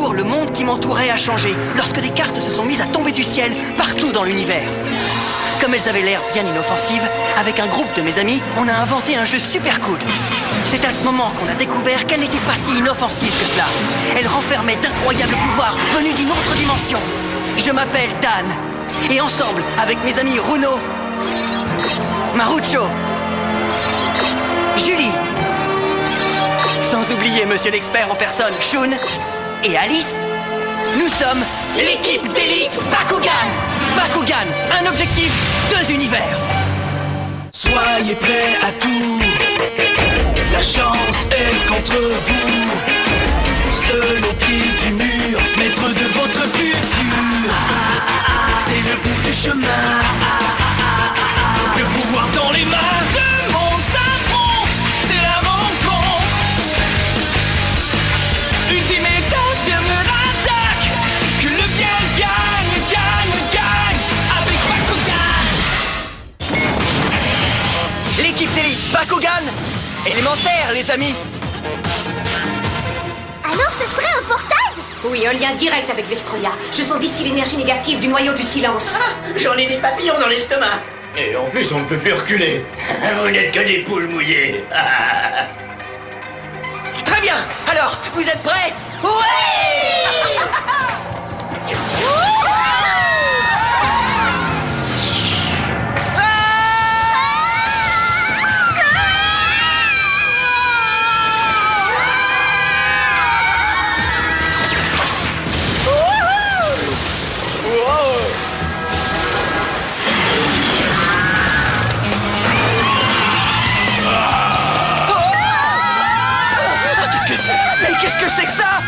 jour, le monde qui m'entourait a changé, lorsque des cartes se sont mises à tomber du ciel partout dans l'univers. Comme elles avaient l'air bien inoffensives, avec un groupe de mes amis, on a inventé un jeu super cool. C'est à ce moment qu'on a découvert qu'elle n'était pas si inoffensive que cela. Elle renfermait d'incroyables pouvoirs venus d'une autre dimension. Je m'appelle Dan, et ensemble, avec mes amis Runo, Marucho, Julie, sans oublier Monsieur l'expert en personne, Shun, et Alice, nous sommes l'équipe d'élite Bakugan. Bakugan, un objectif, 2 univers. Soyez prêts à tout, la chance est contre vous. Seul au pied du mur, maître de votre futur. C'est le bout du chemin, le pouvoir dans les mains. Deux mondes s'affrontent, c'est la rencontre. Ultimate dernière attaque, que le bien gagne, gagne, gagne avec Bakugan. L'équipe d'élite Bakugan, élémentaire les amis. Alors ce serait un portail? Oui, un lien direct avec Vestroya. Je sens d'ici l'énergie négative du noyau du silence. Ah, j'en ai des papillons dans l'estomac. Et en plus, on ne peut plus reculer. Vous n'êtes que des poules mouillées. Très bien, alors, vous êtes prêts? Ouais! Qu'est-ce que c'est que ça?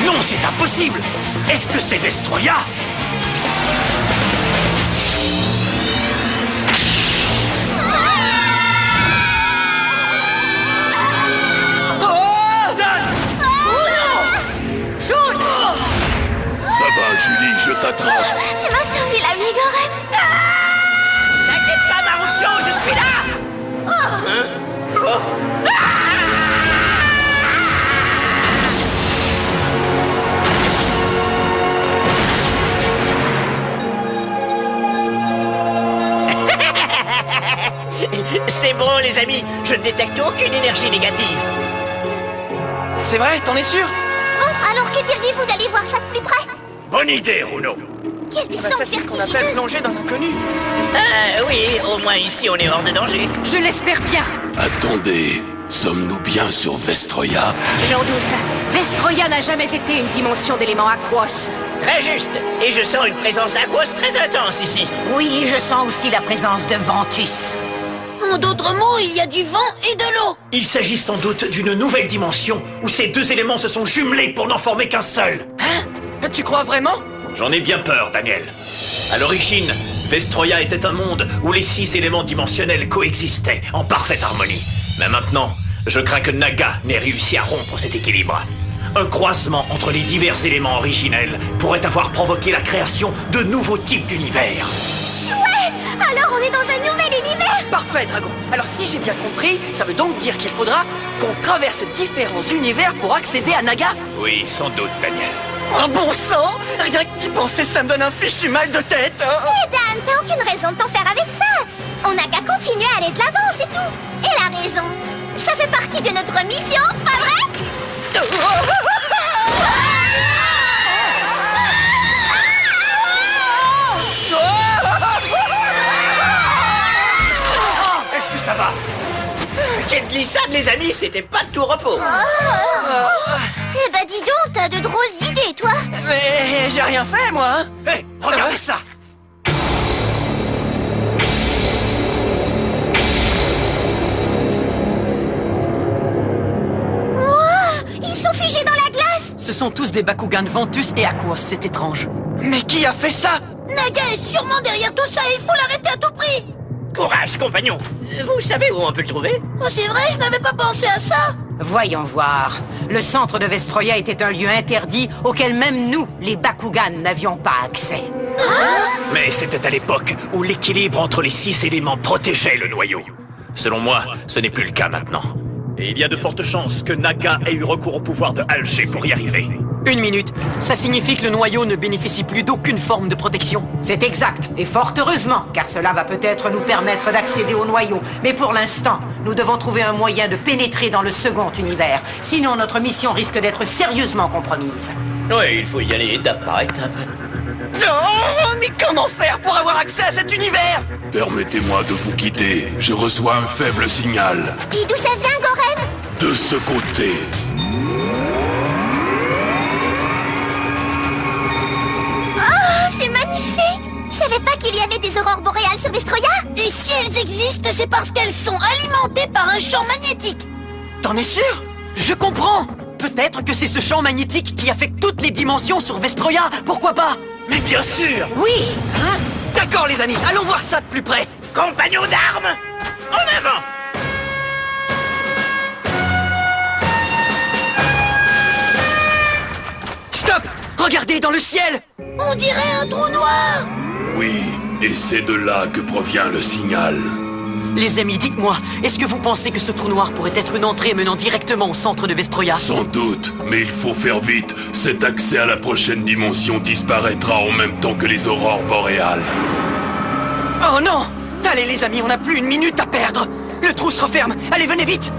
Non, c'est impossible. Est-ce que c'est Vestroya? Oh! Dan! Shoot! Ça va, Julie, je t'attrape. Tu m'as sauvé la vie, Goren. T'inquiète pas, Marucho, je suis là. C'est bon, les amis, je ne détecte aucune énergie négative. C'est vrai, t'en es sûr? Bon, alors que diriez-vous d'aller voir ça de plus près? Bonne idée, Runo. Quelle Bah, descente ça, c'est ce qu'on appelle vertigineuse! plonger dans l'inconnu. Oui, au moins ici, on est hors de danger. Je l'espère bien. Attendez, sommes-nous bien sur Vestroya? J'en doute. Vestroya n'a jamais été une dimension d'éléments aquos. Très juste. Et je sens une présence aqueuse très intense ici. Oui, je sens aussi la présence de Ventus. En d'autres mots, il y a du vent et de l'eau. Il s'agit sans doute d'une nouvelle dimension où ces deux éléments se sont jumelés pour n'en former qu'un seul. Hein? Tu crois vraiment? J'en ai bien peur, Daniel. À l'origine, Vestroya était un monde où les 6 éléments dimensionnels coexistaient en parfaite harmonie. Mais maintenant, je crains que Naga n'ait réussi à rompre cet équilibre. Un croisement entre les divers éléments originels pourrait avoir provoqué la création de nouveaux types d'univers. Chouette! Alors on est dans un nouvel univers. Parfait, Dragon. Alors si j'ai bien compris, ça veut donc dire qu'il faudra qu'on traverse différents univers pour accéder à Naga? Oui, sans doute, Daniel. Oh bon sang! Rien que d'y penser, ça me donne un fichu mal de tête. Eh Dan, t'as aucune raison de t'en faire avec ça. On n'a qu'à continuer à aller de l'avant, c'est tout. Et la raison, ça fait partie de notre mission, pas vrai? Est-ce que ça va? Quelle glissade, les amis, c'était pas de tout repos. Eh bah dis donc, t'as de drôles d'idées, toi. Mais j'ai rien fait, moi, hein? Hé, regardez ça! Ils sont figés dans la glace. Ce sont tous des Bakugan Ventus et Aquos, c'est étrange. Mais qui a fait ça? Naga est sûrement derrière tout ça, il faut l'arrêter à tout prix. Courage, compagnon. Vous savez où on peut le trouver? Oh, c'est vrai, je n'avais pas pensé à ça. Voyons voir. Le centre de Vestroya était un lieu interdit auquel même nous, les Bakugan, n'avions pas accès. Mais c'était à l'époque où l'équilibre entre les 6 éléments protégeait le noyau. Selon moi, ce n'est plus le cas maintenant. Et il y a de fortes chances que Naga ait eu recours au pouvoir de Alger pour y arriver. 1 minute. Ça signifie que le noyau ne bénéficie plus d'aucune forme de protection. C'est exact, et fort heureusement, car cela va peut-être nous permettre d'accéder au noyau. Mais pour l'instant, nous devons trouver un moyen de pénétrer dans le second univers. Sinon, notre mission risque d'être sérieusement compromise. Ouais, il faut y aller étape par étape. Oh, mais comment faire pour avoir accès à cet univers? Permettez-moi de vous guider. Je reçois un faible signal. Et d'où ça vient, Goren? De ce côté. Oh, c'est magnifique! Je savais pas qu'il y avait des aurores boréales sur Vestroya. Et si elles existent, c'est parce qu'elles sont alimentées par un champ magnétique. T'en es sûr? Je comprends. Peut-être que c'est ce champ magnétique qui affecte toutes les dimensions sur Vestroya. Pourquoi pas? Mais bien sûr! Oui. Hein? D'accord, les amis. Allons voir ça de plus près. Compagnons d'armes! En avant! Stop! Regardez dans le ciel! On dirait un trou noir. Oui, et c'est de là que provient le signal. Les amis, dites-moi, est-ce que vous pensez que ce trou noir pourrait être une entrée menant directement au centre de Vestroya? Sans doute, mais il faut faire vite. Cet accès à la prochaine dimension disparaîtra en même temps que les aurores boréales. Oh non! Allez les amis, on n'a plus 1 minute à perdre. Le trou se referme. Allez, venez vite.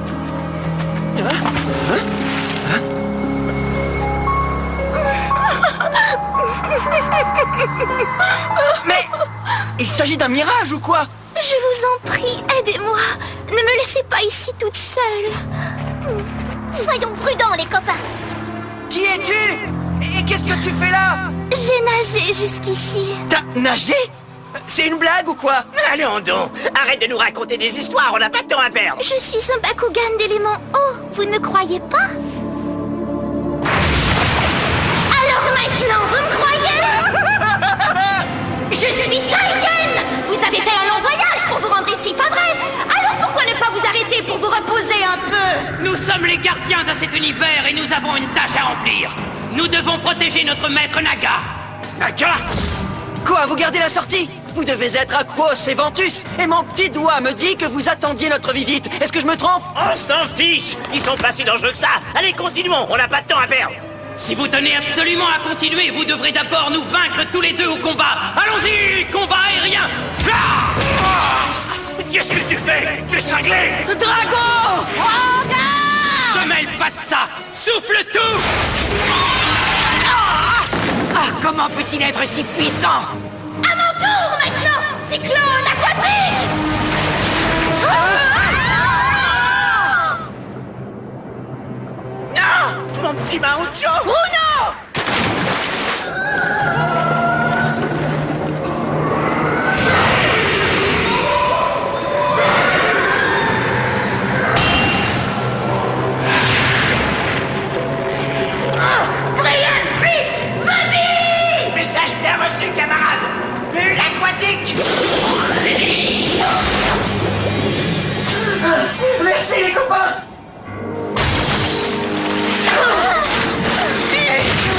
Mais il s'agit d'un mirage ou quoi? Je vous en prie, aidez-moi. Ne me laissez pas ici toute seule. Soyons prudents, les copains. Qui es-tu? Et qu'est-ce que tu fais là? J'ai nagé jusqu'ici. T'as nagé? C'est une blague ou quoi? Allons donc! Arrête de nous raconter des histoires, on n'a pas de temps à perdre! Je suis un Bakugan d'élément eau. Vous ne me croyez pas? Alors maintenant, vous me croyez? Je suis Taiken! Vous avez fait un long voyage pour vous rendre ici, pas vrai? Alors pourquoi ne pas vous arrêter pour vous reposer un peu? Nous sommes les gardiens de cet univers et nous avons une tâche à remplir. Nous devons protéger notre maître Naga. Naga? Quoi, vous gardez la sortie? Vous devez être Aquos et Ventus, et mon petit doigt me dit que vous attendiez notre visite. Est-ce que je me trompe? On s'en fiche! Ils sont pas si dangereux que ça! Allez, continuons, on n'a pas de temps à perdre! Si vous tenez absolument à continuer, vous devrez d'abord nous vaincre tous les deux au combat. Allons-y, combat aérien. Qu'est-ce que tu fais? Tu es cinglé! Drago! Ne mêle pas de ça. Souffle tout. Ah, comment peut-il être si puissant? À mon tour maintenant! Cyclone aquatique! Non! Mon petit Marucho! Bruno! Brias, vite! Vas-y! Message bien reçu, camarade! Bulle aquatique! Merci les copains!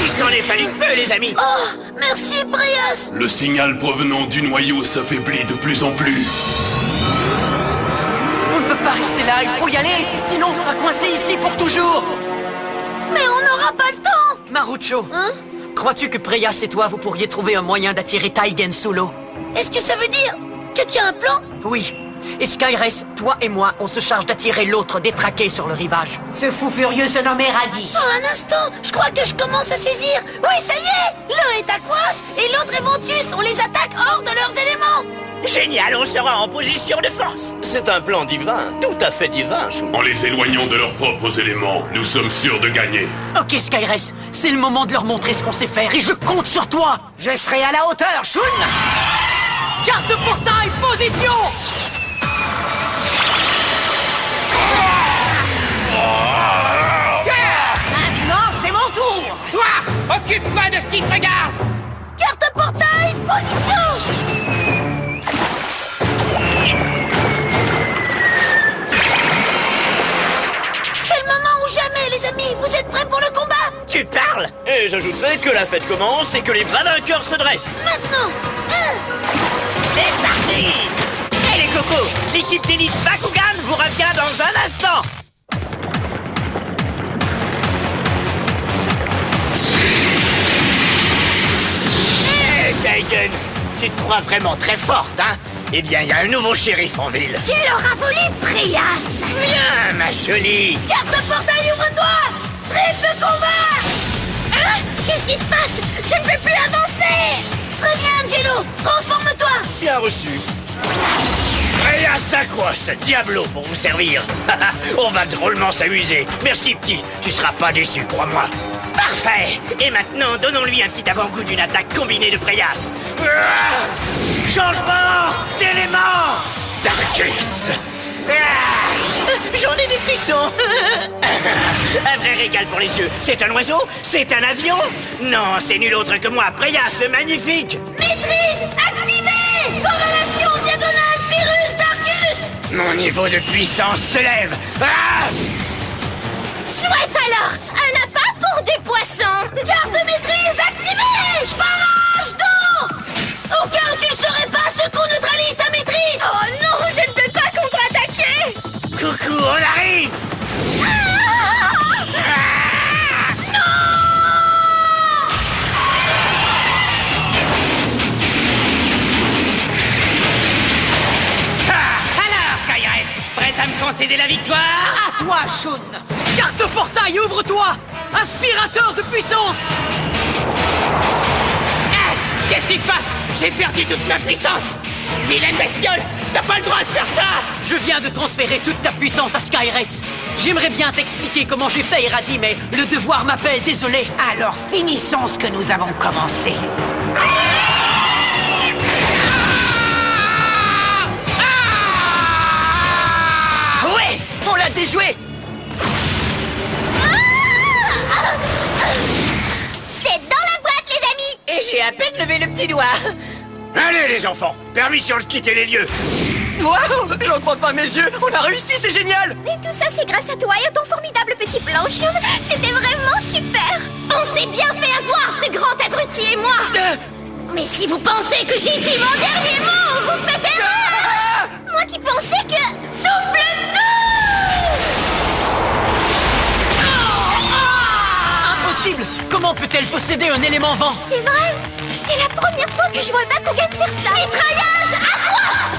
Il s'en est fallu peu, les amis! Oh, merci, Brias. Le signal provenant du noyau s'affaiblit de plus en plus. On ne peut pas rester là, il faut y aller, sinon on sera coincé ici pour toujours. Mais on n'aura pas le temps. Marucho, Hein? crois-tu que Preyas et toi, vous pourriez trouver un moyen d'attirer Taigen sous l'eau? Est-ce que ça veut dire que tu as un plan? Oui. Et Skyres, toi et moi, on se charge d'attirer l'autre détraqué sur le rivage. Ce fou furieux se nommait Radis. Oh, un instant, je crois que je commence à saisir. Oui, ça y est, l'un est Aquos et l'autre est Ventus. On les attaque hors de leurs éléments. Génial, on sera en position de force! C'est un plan divin, tout à fait divin, Chou. En les éloignant de leurs propres éléments, nous sommes sûrs de gagner. Ok, Skyres, c'est le moment de leur montrer ce qu'on sait faire et je compte sur toi. Je serai à la hauteur, Shun. Garde de portail, position. Maintenant, c'est mon tour. Toi, occupe-toi de ce qui te regarde. Carte portail, position. C'est le moment ou jamais, les amis. Vous êtes prêts pour le combat? Tu parles? Et j'ajouterai que la fête commence et que les vrais vainqueurs se dressent. Maintenant. C'est parti! Hey les cocos, l'équipe d'élite Bakugan vous revient dans un instant! crois vraiment très forte, hein? Eh bien, il y a un nouveau shérif en ville. Tu l'auras voulu, Préas. Viens, ma jolie. Carte-portail, ouvre-toi! Triple combat! Hein? Qu'est-ce qui se passe? Je ne peux plus avancer. Préviens, Angelo! Transforme-toi! Bien reçu. Préas Aquos, Diablo pour vous servir. On va drôlement s'amuser. Merci, petit. Tu seras pas déçu, crois-moi. Parfait. Et maintenant, donnons-lui un petit avant-goût d'une attaque combinée de Préas. Changement d'élément. Darkus. J'en ai des frissons. Un vrai régal pour les yeux. C'est un oiseau? C'est un avion? Non, c'est nul autre que moi, Préas le magnifique. Maîtrise activée! Corrélation diagonale virus Darkus! Mon niveau de puissance se lève. Ah! Chouette alors. Un appât pour du poisson. Carte de maîtrise activée! Barrage d'eau! Au cas où tu ne saurais pas, secours neutralise ta maîtrise! Oh non, je ne peux pas contre-attaquer. Coucou, on arrive. Alors, Skyres, prête à me concéder la victoire? À toi, Shun! Carte-portail, ouvre-toi! Aspirateur de puissance! Ah, qu'est-ce qui se passe? J'ai perdu toute ma puissance. Vilaine bestiole, t'as pas le droit de faire ça. Je viens de transférer toute ta puissance à Skyres. J'aimerais bien t'expliquer comment j'ai fait, Iradi, mais le devoir m'appelle, désolé. Alors finissons ce que nous avons commencé. Ouais, on l'a déjoué. C'est dans la boîte, les amis. Et j'ai à peine levé le petit doigt. Allez, les enfants, permission de quitter les lieux. Waouh, j'en crois pas mes yeux. On a réussi, c'est génial. Et tout ça, c'est grâce à toi et à ton formidable petit plan, Shun. C'était vraiment super. On s'est bien fait avoir, ce grand abruti et moi. Mais si vous pensez que j'ai dit mon dernier mot, vous faites erreur. Moi qui pensais que... Souffle Impossible! Comment peut-elle posséder un élément vent? C'est vrai. C'est la première fois que je vois un Bakugan faire ça. Mitraillage Aquos.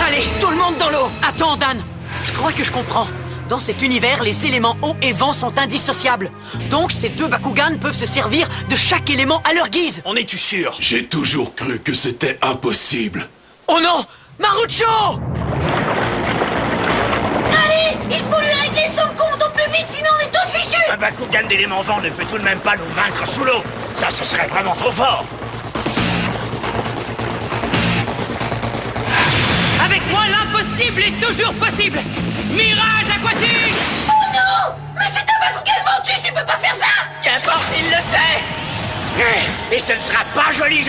Allez, tout le monde dans l'eau! Attends, Dan. Je crois que je comprends. Dans cet univers, les éléments eau et vent sont indissociables. Donc ces deux Bakugan peuvent se servir de chaque élément à leur guise. En es-tu sûr? J'ai toujours cru que c'était impossible. Oh non! Marucho! Allez, il faut lui régler son compte au plus vite, sinon on est tous fichus! Un Bakugan d'élément vent ne peut tout de même pas nous vaincre sous l'eau. Ça, ce serait vraiment trop fort. Avec moi, l'impossible est toujours possible. Mirage aquatique. Oh non! Mais c'est un Bakugan ventus, il peut pas faire ça! Qu'importe, il le fait. Et ce ne sera pas joli.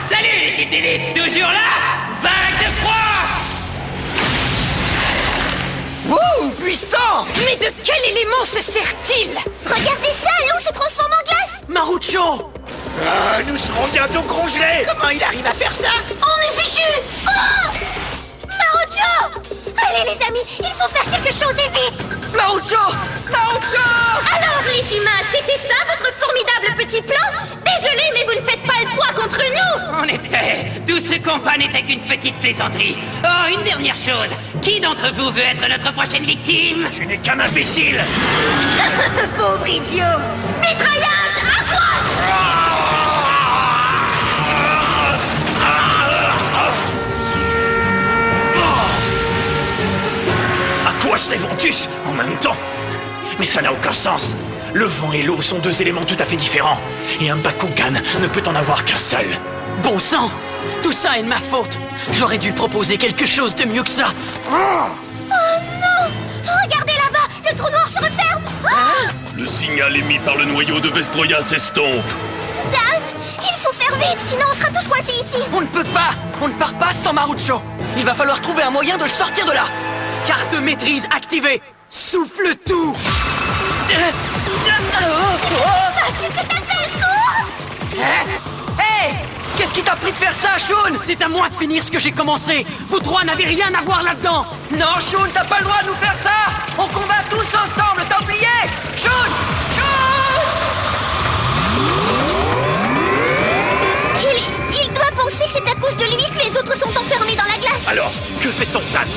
Salut, l'équipe d'élite, toujours là. Vague de froid. Ouh, puissant. Mais de quel élément se sert-il? Regardez ça, l'eau se transforme en glace. Marucho! Ah, nous serons bientôt congelés. Comment il arrive à faire ça? On est fichus. Oh! Marucho! Allez, les amis, il faut faire quelque chose et vite. Marucho! Marucho! Alors, les humains, c'était ça votre formidable petit plan? Désolé, mais vous ne faites pas le poids contre nous. En effet, tout ce combat n'était qu'une petite plaisanterie. Oh, une dernière chose. Qui d'entre vous veut être notre prochaine victime? Tu n'es qu'un imbécile. Pauvre idiot! Mitraillage Aquos! Aquos et Ventus en même temps. Mais ça n'a aucun sens. Le vent et l'eau sont deux éléments tout à fait différents. Et un Bakugan ne peut en avoir qu'un seul. Bon sang! Tout ça est de ma faute! J'aurais dû proposer quelque chose de mieux que ça! Oh non! Regardez là-bas, le trou noir se referme. Oh! Le signal émis par le noyau de Vestroya s'estompe. Dan, il faut faire vite, sinon on sera tous coincés ici. On ne peut pas. On ne part pas sans Marucho. Il va falloir trouver un moyen de le sortir de là. Carte maîtrise activée! Souffle tout! Qu'est-ce que t'as fait, secours? Hey! Qu'est-ce qui t'a pris de faire ça, Shun? C'est à moi de finir ce que j'ai commencé! Vous trois n'avez rien à voir là-dedans! Non, Shun, t'as pas le droit de nous faire ça! On combat tous ensemble, t'as oublié? Shun! Shun! pensez que c'est à cause de lui que les autres sont enfermés dans la glace? Alors, que fait-on, Dan?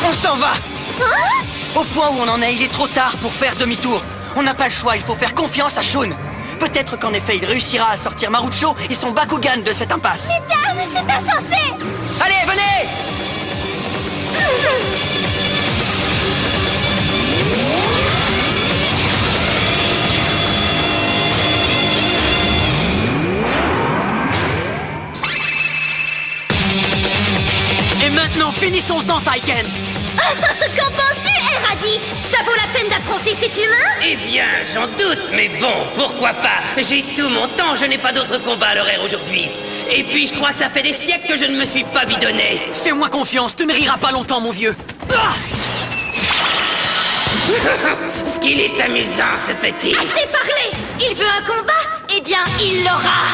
On s'en va! Hein? Au point où on en est, il est trop tard pour faire demi-tour. On n'a pas le choix, il faut faire confiance à Shun. Peut-être qu'en effet, il réussira à sortir Marucho et son Bakugan de cette impasse. C'est insensé! Allez, venez! Et maintenant, finissons-en, Taiken! Qu'en penses-tu, Eradi? Ça vaut la peine d'affronter cet humain? Eh bien, j'en doute, mais bon, pourquoi pas? J'ai tout mon temps, je n'ai pas d'autre combat à l'horaire aujourd'hui. Et puis, je crois que ça fait des siècles que je ne me suis pas bidonné. Fais-moi confiance, tu ne riras pas longtemps, mon vieux. Ah! Ce qu'il est amusant, ce petit. Assez parlé! Il veut un combat? Eh bien, il l'aura!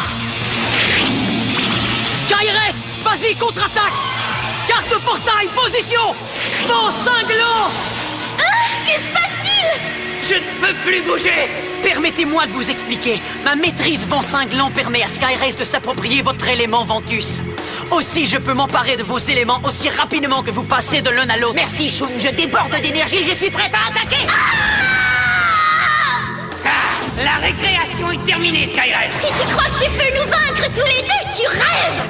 Skyres, vas-y, contre-attaque! Carte de portail, position! Vent cinglant! Que se passe-t-il? Je ne peux plus bouger. Permettez-moi de vous expliquer. Ma maîtrise vent cinglant permet à Skyres de s'approprier votre élément Ventus. Aussi, je peux m'emparer de vos éléments aussi rapidement que vous passez de l'un à l'autre. Merci, Shun, je déborde d'énergie, je suis prête à attaquer. La récréation est terminée, Skyres. Si tu crois que tu peux nous vaincre tous les deux, tu rêves!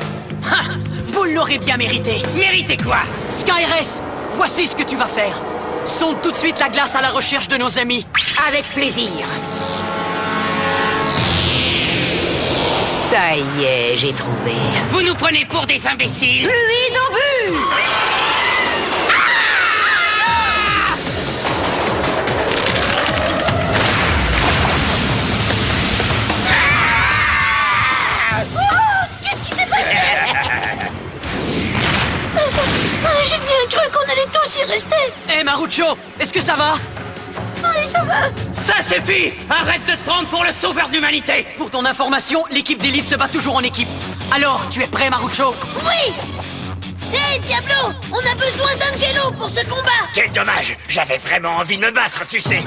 Ha! Vous l'aurez bien mérité. Méritez quoi? Skyres, voici ce que tu vas faire. Sonde tout de suite la glace à la recherche de nos amis. Avec plaisir. Ça y est, j'ai trouvé. Vous nous prenez pour des imbéciles? Lui d'obus! Qu'est-ce qui s'est passé? J'ai bien cru qu'on allait tous y rester. Hé, Marucho, est-ce que ça va? Oui, ça va. Ça suffit! Arrête de te prendre pour le sauveur de l'humanité! Pour ton information, l'équipe d'élite se bat toujours en équipe. Alors, tu es prêt, Marucho? Oui! Hé, Diablo! On a besoin d'Angelo pour ce combat! Quel dommage! J'avais vraiment envie de me battre, tu sais.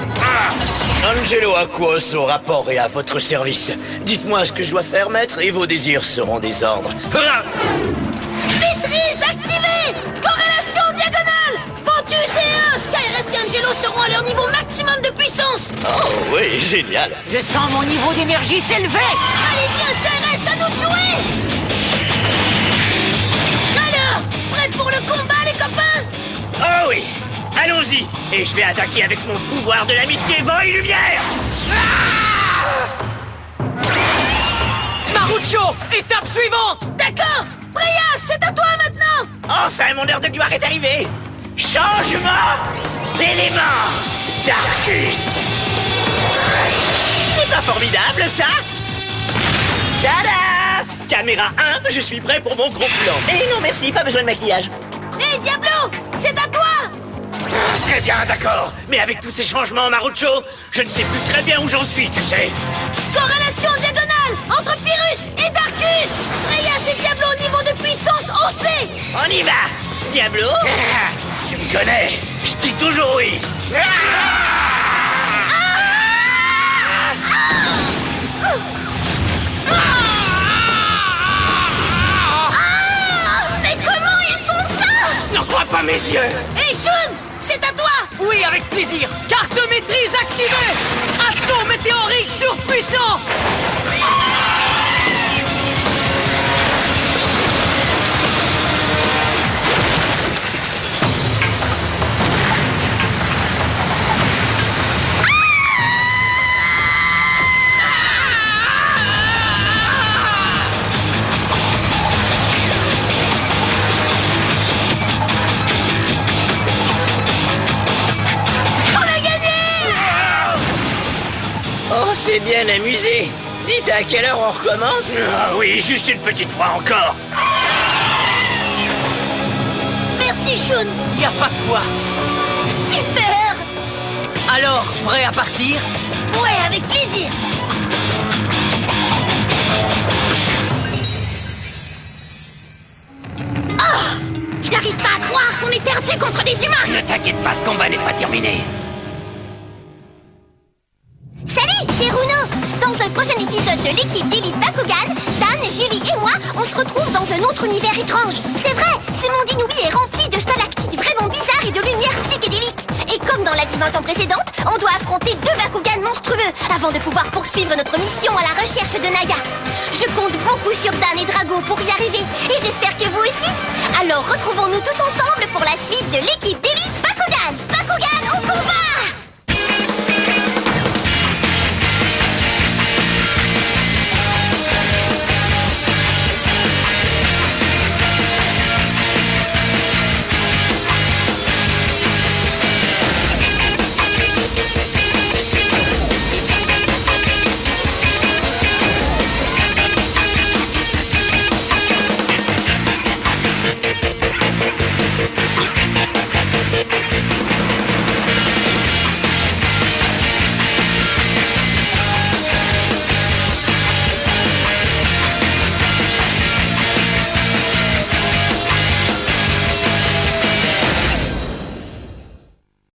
Angelo Aquos au rapport et à votre service. Dites-moi ce que je dois faire, maître, et vos désirs seront des ordres. Maîtrise activée! Corrélation diagonale! Ventus et Skyres et Angelo seront à leur niveau maximum de puissance! Oh oui, génial. Je sens mon niveau d'énergie s'élever! Allez, viens, Skyres, à nous de jouer! Alors, prêts pour le combat, les copains? Oh oui, allons-y. Et je vais attaquer avec mon pouvoir de l'amitié vent et lumière. Marucho, étape suivante! D'accord! Freya, c'est à toi maintenant! Enfin, mon heure de gloire est arrivée. Changement d'élément. Darkus. C'est pas formidable, ça? Tada! Caméra 1, je suis prêt pour mon gros plan. Et non, merci, pas besoin de maquillage. Hé, Diablo! C'est à toi! Très bien, d'accord. Mais avec tous ces changements, Marucho, je ne sais plus très bien où j'en suis, tu sais. Corrélation diagonale entre Pyrrhus et Darkus! Freya, c'est Diablo au niveau de puissance OC! On y va, Diablo. Tu me connais, je dis toujours oui. Mais comment ils font ça? N'en crois pas mes yeux! Hé, Shun! C'est à toi! Oui, avec plaisir. Carte de maîtrise activée! Assaut météorique surpuissant! Oh, c'est bien amusé. Dites à quelle heure on recommence? Ah oui, juste une petite fois encore. Merci, Shun! Y a pas de quoi. Super! Alors, prêt à partir? Ouais, avec plaisir! Je n'arrive pas à croire qu'on est perdu contre des humains. Ne t'inquiète pas, ce combat n'est pas terminé. Salut, c'est Runo. Dans Dans un prochain épisode de l'équipe d'élite Bakugan, Dan, Julie et moi, on se retrouve dans un autre univers étrange. C'est vrai, ce monde inouï est rempli de stalactites vraiment bizarres et de lumière psychédélique. Et comme dans la dimension précédente, on doit affronter 2 Bakugan monstrueux avant de pouvoir poursuivre notre mission à la recherche de Naga. Je compte beaucoup sur Dan et Drago pour y arriver, et j'espère que vous aussi. Alors retrouvons-nous tous ensemble pour la suite de l'équipe